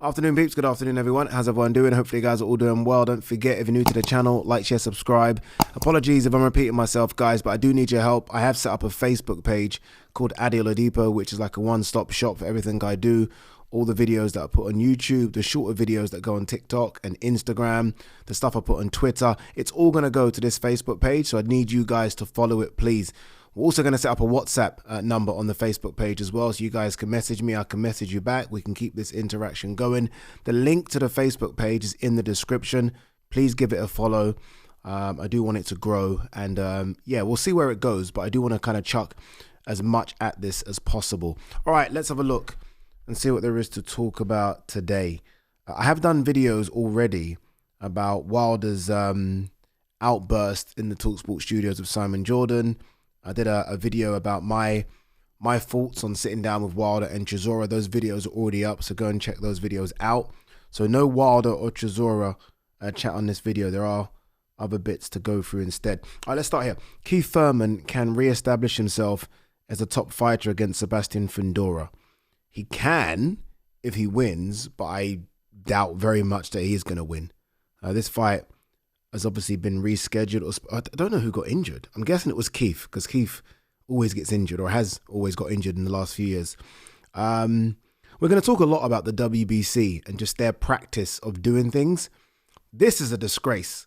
Afternoon peeps, good afternoon everyone. How's everyone doing? Hopefully you guys are all doing well. Don't forget, if you're new to the channel, like, share, subscribe. Apologies if I'm repeating myself, guys, but I do need your help. I have set up a Facebook page called Ade Gman, which is like a one-stop shop for everything I do. All the videos that I put on YouTube, the shorter videos that go on TikTok and Instagram, the stuff I put on Twitter, it's all going to go to this Facebook page, so I need you guys to follow it, please. We're also going to set up a WhatsApp number on the Facebook page as well, so you guys can message me, I can message you back, we can keep this interaction going. The link to the Facebook page is in the description. Please give it a follow. I do want it to grow, and yeah, we'll see where it goes, but I do want to kind of chuck as much at this as possible. All right, let's have a look and see what there is to talk about today. I have done videos already about Wilder's outburst in the TalkSport studios with Simon Jordan. I did a video about my thoughts on sitting down with Wilder and Chisora. Those videos are already up, so go and check those videos out. So no Wilder or Chisora chat on this video. There are other bits to go through instead. All right, let's start here. Thurman can re-establish himself as a top fighter against Sebastian Fundora. He can if he wins, but I doubt very much that he is going to win. This fight has obviously been rescheduled. I don't know who got injured. I'm guessing it was Keith, because Keith always gets injured, or has always got injured in the last few years. We're going to talk a lot about the WBC and just their practice of doing things. This is a disgrace.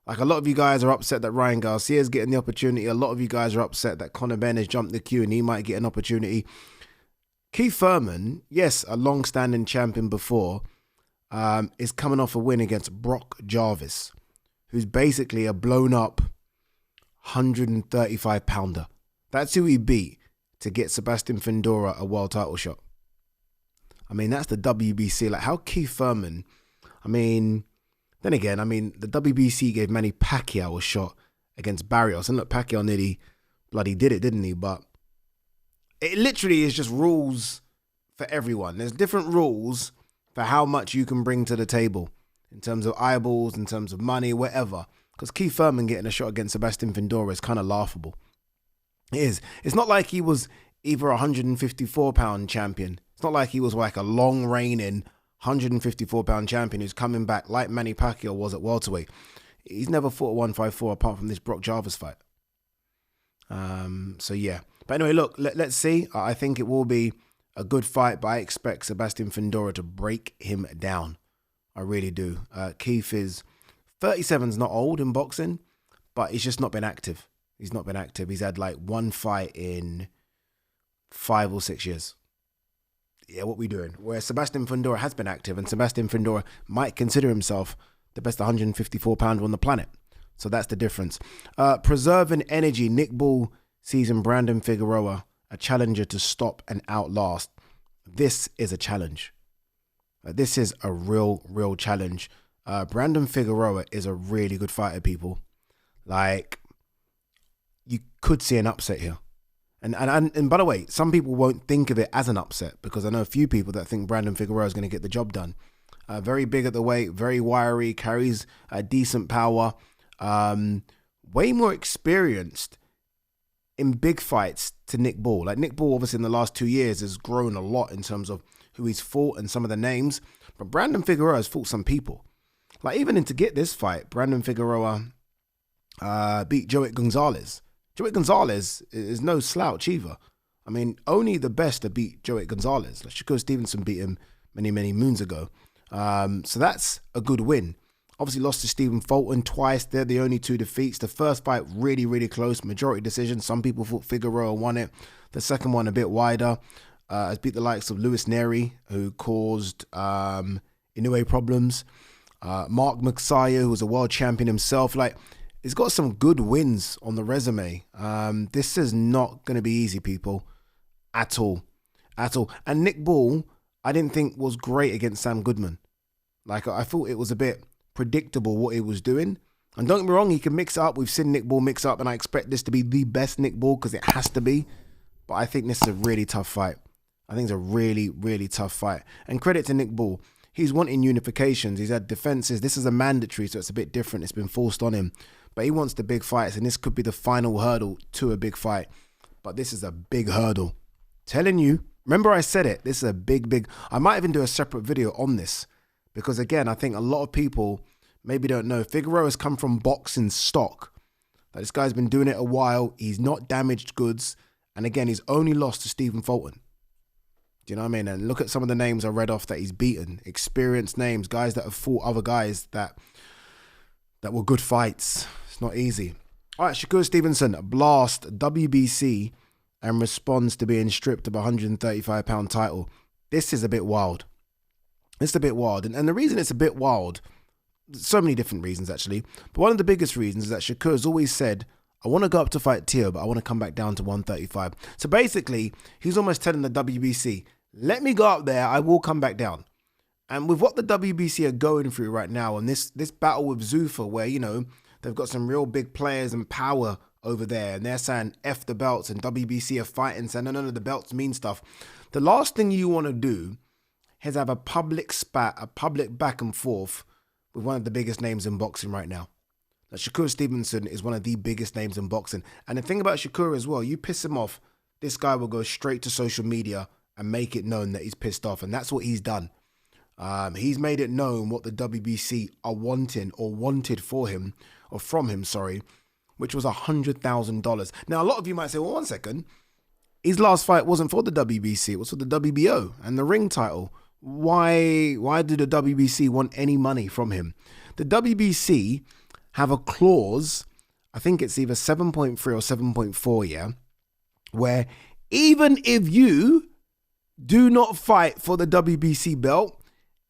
Like, a lot of you guys are upset that Ryan Garcia is getting the opportunity. A lot of you guys are upset that Conor Benn has jumped the queue and he might get an opportunity. Thurman, yes, a long-standing champion before, is coming off a win against Brock Jarvis, who's basically a blown-up 135-pounder. That's who he beat to get Sebastian Fundora a world title shot. I mean, that's the WBC. Like, how Thurman, I mean, then again, I mean, the WBC gave Manny Pacquiao a shot against Barrios. And look, Pacquiao nearly bloody did it, didn't he? But it literally is just rules for everyone. There's different rules for how much you can bring to the table in terms of eyeballs, in terms of money, whatever. Because Thurman getting a shot against Sebastian Fundora is kind of laughable. It is. It's not like he was either a 154-pound champion. It's not like he was like a long reigning 154-pound champion who's coming back like Manny Pacquiao was at welterweight. He's never fought a 154 apart from this Brock Jarvis fight. So yeah. But anyway, look, let's see. I think it will be a good fight, but I expect Sebastian Fundora to break him down. I really do. Keith is 37's not old in boxing, but he's just not been active. He's not been active. He's had like one fight in 5 or 6 years. Yeah, what we doing? Where Sebastian Fundora has been active, and Sebastian Fundora might consider himself the best 154-pounder on the planet. So that's the difference. Preserving energy. Nick Bull sees in Brandon Figueroa a challenger to stop and outlast. This is a challenge. This is a real challenge. Brandon Figueroa is a really good fighter, people. Like, you could see an upset here. And by the way, some people won't think of it as an upset, because I know a few people that think Brandon Figueroa is going to get the job done. Very big at the weight, very wiry, carries a decent power. Way more experienced in big fights to Nick Bull. Like, Nick Bull, obviously, in the last 2 years has grown a lot in terms of who he's fought and some of the names. But Brandon Figueroa has fought some people. Like, even in to get this fight, Brandon Figueroa beat Joey Gonzalez. Joey Gonzalez is no slouch either. I mean, only the best have beat Joey Gonzalez. Like, Shakur Stevenson beat him many moons ago. So that's a good win. Obviously lost to Stephen Fulton twice. They're the only 2 defeats. The first fight really close, majority decision. Some people thought Figueroa won it. The second one a bit wider. Has beat the likes of Luis Neri, who caused Inoue problems. Mark Messiah, who was a world champion himself. Like, he's got some good wins on the resume. This is not going to be easy, people, at all. And Nick Bull, I didn't think was great against Sam Goodman. Like, I thought it was a bit predictable what he was doing. And don't get me wrong, he can mix it up. We've seen Nick Bull mix up, and I expect this to be the best Nick Bull, because it has to be. But I think this is a really tough fight. I think it's a really tough fight. And credit to Nick Bull. He's wanting unifications. He's had defenses. This is a mandatory, so it's a bit different. It's been forced on him. But he wants the big fights, and this could be the final hurdle to a big fight. But this is a big hurdle. Telling you, Remember I said it, this is a big, I might even do a separate video on this because again, I think a lot of people maybe don't know Figueroa has come from boxing stock. Like, this guy's been doing it a while. He's not damaged goods. And again, he's only lost to Stephen Fulton. Do you know what I mean? And look at some of the names I read off that he's beaten. Experienced names, guys that have fought other guys that were good fights. It's not easy. All right, Shakur Stevenson blast WBC and responds to being stripped of a £135 title. This is a bit wild. It's a bit wild. And the reason it's a bit wild, so many different reasons actually, but one of the biggest reasons is that Shakur's always said, I want to go up to fight Teo, but I want to come back down to 135. So basically, he's almost telling the WBC, let me go up there, I will come back down. And with what the WBC are going through right now, and this battle with Zuffa, where, you know, they've got some real big players and power over there, and they're saying F the belts, and WBC are fighting, saying no, the belts mean stuff. The last thing you want to do is have a public spat, a public back and forth with one of the biggest names in boxing right now. Like, Shakur Stevenson is one of the biggest names in boxing. And the thing about Shakur as well, you piss him off, this guy will go straight to social media and make it known that he's pissed off. And that's what he's done. He's made it known what the WBC are wanting or wanted for him, or from him, sorry, which was $100,000. Now, a lot of you might say, well, one second, his last fight wasn't for the WBC, it was for the WBO and the ring title. Why did the WBC want any money from him? The WBC have a clause, I think it's either 7.3 or 7.4, yeah, where even if you do not fight for the WBC belt,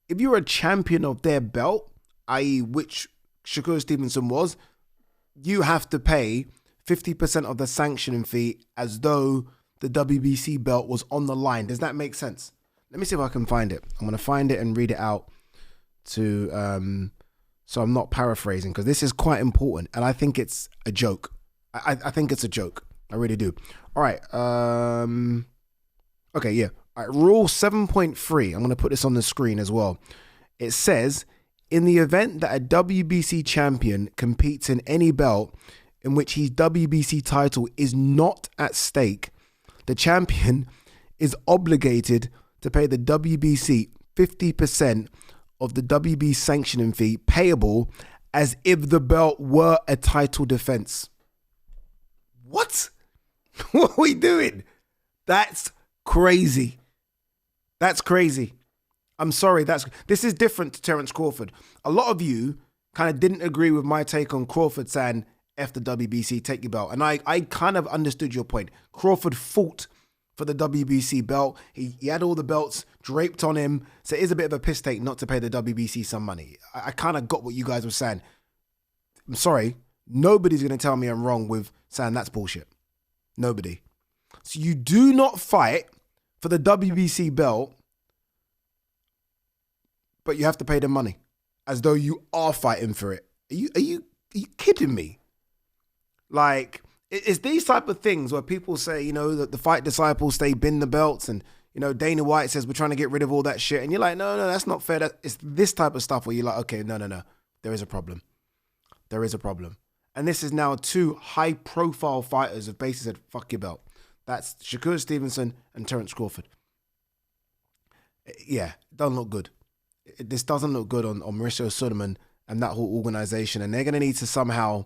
if you're a champion of their belt, i.e. which Shakur Stevenson was, you have to pay 50% of the sanctioning fee as though the WBC belt was on the line. Does that make sense? Let me see if I can find it. I'm going to find it and read it out to... So I'm not paraphrasing because this is quite important and I think it's a joke. I think it's a joke. I really do. All right. Okay, yeah. All right, rule 7.3. I'm going to put this on the screen as well. It says, in the event that a WBC champion competes in any belt in which his WBC title is not at stake, the champion is obligated to pay the WBC 50% of the WB sanctioning fee payable as if the belt were a title defense. What? What are we doing? That's crazy. That's crazy. I'm sorry. This is different to Terence Crawford. A lot of you kind of didn't agree with my take on Crawford saying, F the WBC, take your belt. And I kind of understood your point. Crawford fought for the WBC belt. He had all the belts draped on him. So it is a bit of a piss take not to pay the WBC some money. I kind of got what you guys were saying. I'm sorry. Nobody's going to tell me I'm wrong with saying that's bullshit. Nobody. So you do not fight for the WBC belt, but you have to pay the money as though you are fighting for it. Are you kidding me? Like, it's these type of things where people say, you know, that the fight disciples, they bin the belts, and, you know, Dana White says we're trying to get rid of all that shit. And you're like, no, that's not fair. It's this type of stuff where you're like, okay, no. There is a problem. There is a problem. And this is now two high-profile fighters have basically said, fuck your belt. That's Shakur Stevenson and Terence Crawford. Yeah, it doesn't look good. This doesn't look good on Mauricio Sulaimán and that whole organization. And they're going to need to somehow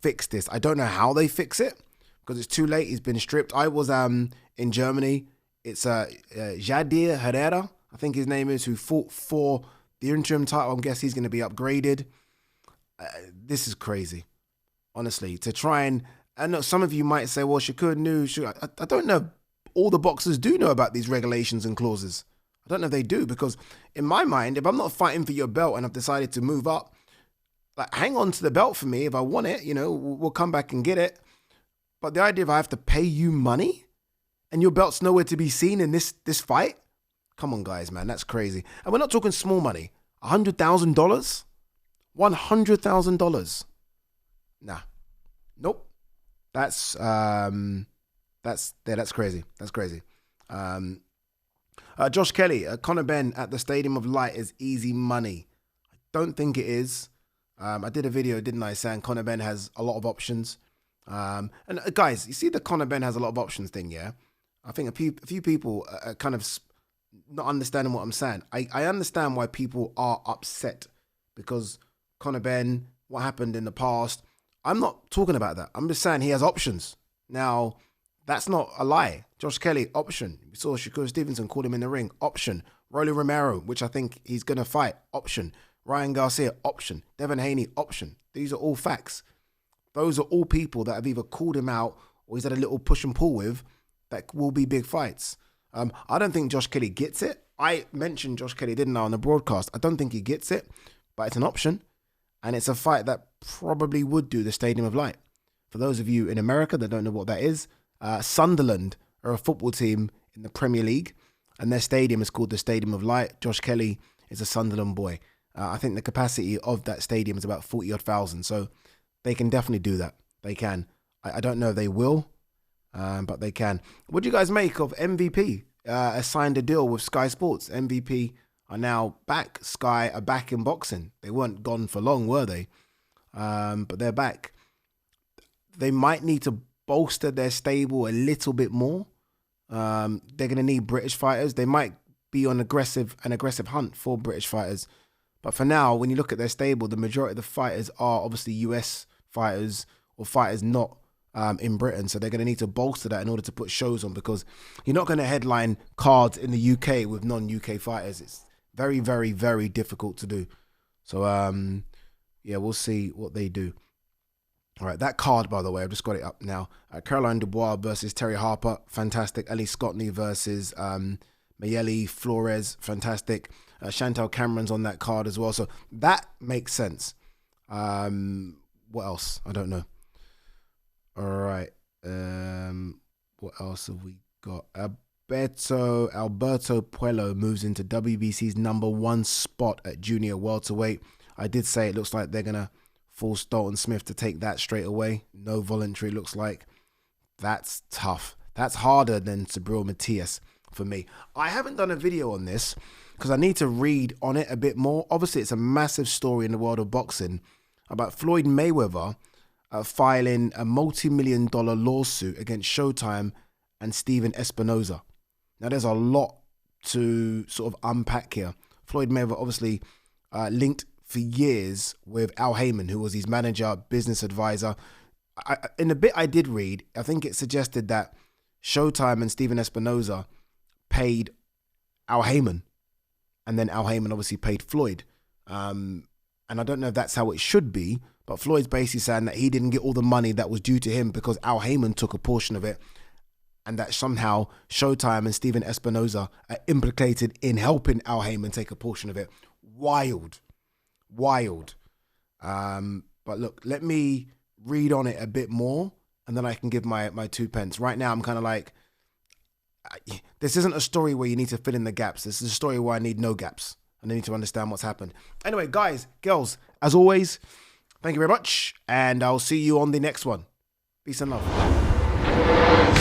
fix this. I don't know how they fix it because it's too late. He's been stripped. I was in Germany. It's Jadir Herrera, I think his name is, who fought for the interim title. I guess he's going to be upgraded. This is crazy, honestly. To try and, I know some of you might say, well, Shakur knew. I don't know. All the boxers do know about these regulations and clauses. I don't know if they do, because in my mind, if I'm not fighting for your belt and I've decided to move up, like, hang on to the belt for me. If I want it, you know, we'll come back and get it. But the idea of I have to pay you money and your belt's nowhere to be seen in this fight? Come on, guys, man, that's crazy. And we're not talking small money. $100,000? $100,000? Nah. Nope. That's crazy. That's crazy. Josh Kelly, Conor Benn at the Stadium of Light is easy money. I don't think it is. I did a video, didn't I, saying Conor Benn has a lot of options. And guys, you see the Conor Benn has a lot of options thing, yeah? I think a few people are kind of not understanding what I'm saying. I understand why people are upset because Conor Benn, what happened in the past. I'm not talking about that. I'm just saying he has options. Now, that's not a lie. Josh Kelly, option. We saw Shakur Stevenson call him in the ring, option. Rolly Romero, which I think he's going to fight, option. Ryan Garcia, option. Devin Haney, option. These are all facts. Those are all people that have either called him out or he's had a little push and pull with that will be big fights. I don't think Josh Kelly gets it. I mentioned Josh Kelly, didn't I, on the broadcast. I don't think he gets it, but it's an option. And it's a fight that probably would do the Stadium of Light. For those of you in America that don't know what that is, Sunderland are a football team in the Premier League, and their stadium is called the Stadium of Light. Josh Kelly is a Sunderland boy. I think the capacity of that stadium is about 40,000, so they can definitely do that. They can. I don't know if they will, but they can. What do you guys make of MVP? Signed a deal with Sky Sports. MVP are now back. Sky are back in boxing. They weren't gone for long, were they? But they're back. They might need to bolster their stable a little bit more. They're going to need British fighters. They might be on an aggressive hunt for British fighters. But for now, when you look at their stable, the majority of the fighters are obviously US fighters or fighters not in Britain. So they're going to need to bolster that in order to put shows on, because you're not going to headline cards in the UK with non-UK fighters. It's very, very, very difficult to do. So, yeah, we'll see what they do. All right, that card, by the way, I've just got it up now. Caroline Dubois versus Terry Harper, fantastic. Ellie Scotney versus Mayeli Flores, fantastic. Chantal Cameron's on that card as well. So that makes sense. What else? I don't know. All right. What else have we got? Alberto Puello moves into WBC's #1 spot at junior welterweight. I did say it looks like they're going to force Dalton Smith to take that straight away. No voluntary, looks like. That's tough. That's harder than Subriel Matias for me. I haven't done a video on this because I need to read on it a bit more. Obviously, it's a massive story in the world of boxing about Floyd Mayweather filing a multi-million-dollar lawsuit against Showtime and Steven Espinoza. Now, there's a lot to sort of unpack here. Floyd Mayweather obviously linked for years with Al Heyman, who was his manager, business advisor. In the bit I did read, I think it suggested that Showtime and Steven Espinoza paid Al Heyman, and then Al Heyman obviously paid Floyd. And I don't know if that's how it should be, but Floyd's basically saying that he didn't get all the money that was due to him because Al Heyman took a portion of it, and that somehow Showtime and Steven Espinoza are implicated in helping Al Heyman take a portion of it. Wild. But look, let me read on it a bit more, and then I can give my 2 pence. Right now, I'm kind of like, this isn't a story where you need to fill in the gaps. This is a story where I need no gaps, and I need to understand what's happened. Anyway, guys, girls, as always, thank you very much, and I'll see you on the next one. Peace and love.